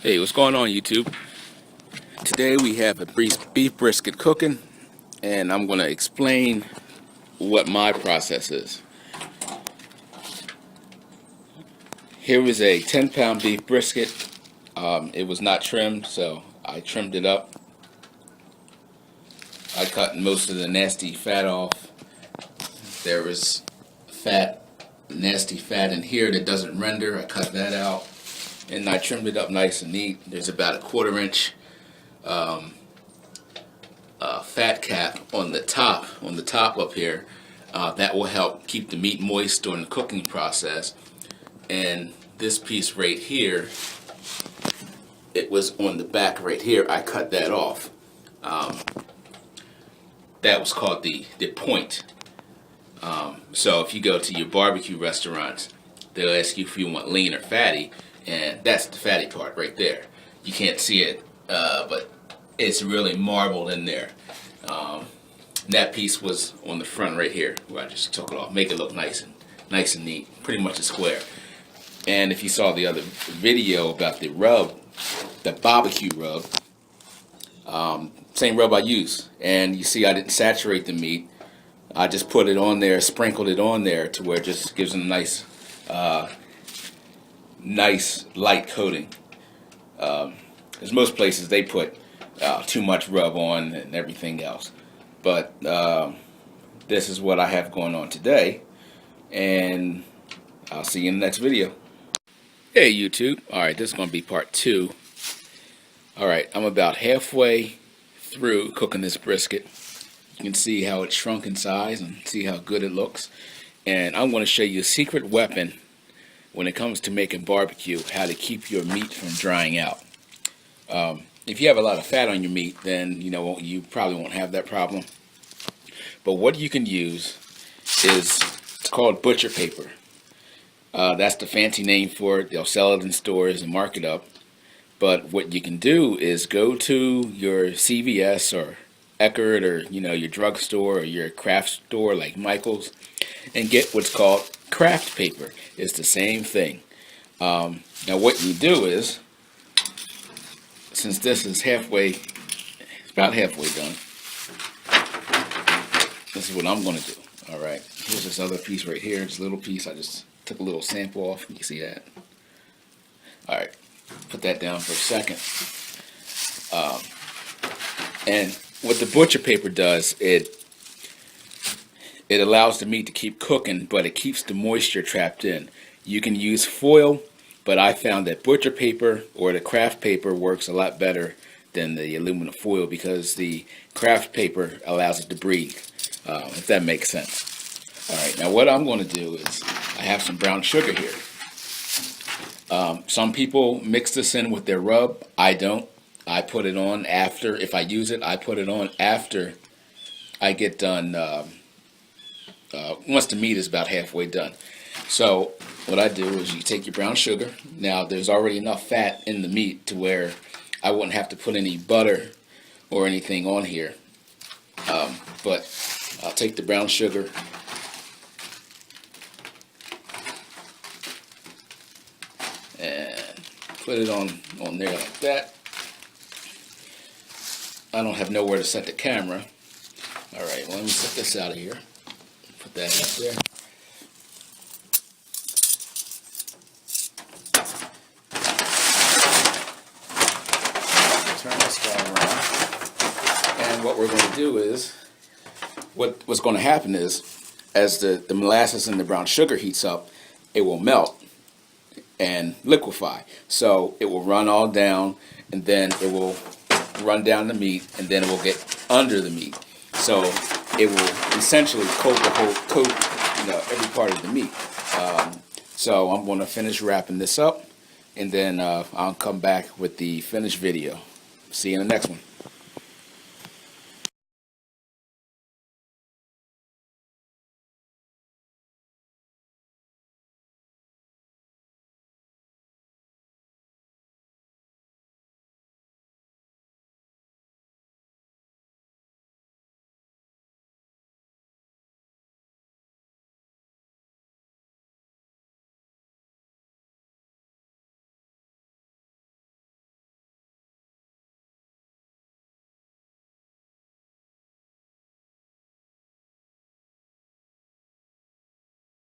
Hey, what's going on, YouTube? Today we have a beef brisket cooking, and I'm going to explain what my process is. Here is a 10-pound beef brisket. It was not trimmed, so I trimmed it up. I cut most of the nasty fat off. There is nasty fat in here that doesn't render. I cut that out. And I trimmed it up nice and neat. There's about a 1/4 inch fat cap on the top up here. That will help keep the meat moist during the cooking process. And this piece right here, it was on the back right here. I cut that off. That was called the point. So if you go to your barbecue restaurants, they'll ask you if you want lean or fatty. And that's the fatty part right there. You can't see it, but it's really marbled in there. That piece was on the front right here, where I just took it off, make it look nice and neat, pretty much a square. And if you saw the other video about the rub, the barbecue rub, same rub I use. And you see I didn't saturate the meat. I just put it on there, sprinkled it on there to where it just gives it a nice light coating. As most places they put too much rub on and everything else, but this is what I have going on today, and I'll see you in the next video. Hey YouTube, alright, this is going to be part 2. Alright, I'm about halfway through cooking this brisket. You can see how it's shrunk in size and see how good it looks, and I'm going to show you a secret weapon when it comes to making barbecue, how to keep your meat from drying out. If you have a lot of fat on your meat, then you probably won't have that problem. But what you can use is, it's called butcher paper. That's the fancy name for it. They'll sell it in stores and mark it up. But what you can do is go to your CVS or Eckerd or your drugstore or your craft store like Michael's and get what's called craft paper. It's the same thing. Now what you do is, since this is it's about halfway done, this is what I'm going to do. Alright, here's this other piece right here, this little piece. I just took a little sample off. You can see that. Alright, put that down for a second. And what the butcher paper does, it allows the meat to keep cooking, but it keeps the moisture trapped in. You can use foil, but I found that butcher paper or the craft paper works a lot better than the aluminum foil, because the craft paper allows it to breathe, if that makes sense. Alright, now what I'm going to do is, I have some brown sugar here. Some people mix this in with their rub. I don't. I put it on after. If I use it, I put it on after I get done, once the meat is about halfway done. So what I do is, you take your brown sugar. Now there's already enough fat in the meat to where I wouldn't have to put any butter or anything on here. But I'll take the brown sugar and put it on there like that. I don't have nowhere to set the camera. Alright, well, let me set this out of here. Put that up there. Turn this guy around. And what we're going to do is, what's going to happen is, as the molasses and the brown sugar heats up, it will melt and liquefy. So it will run all down, and then it will run down the meat, and then it will get under the meat. So it will essentially coat every part of the meat. So I'm going to finish wrapping this up, and then I'll come back with the finished video. See you in the next one.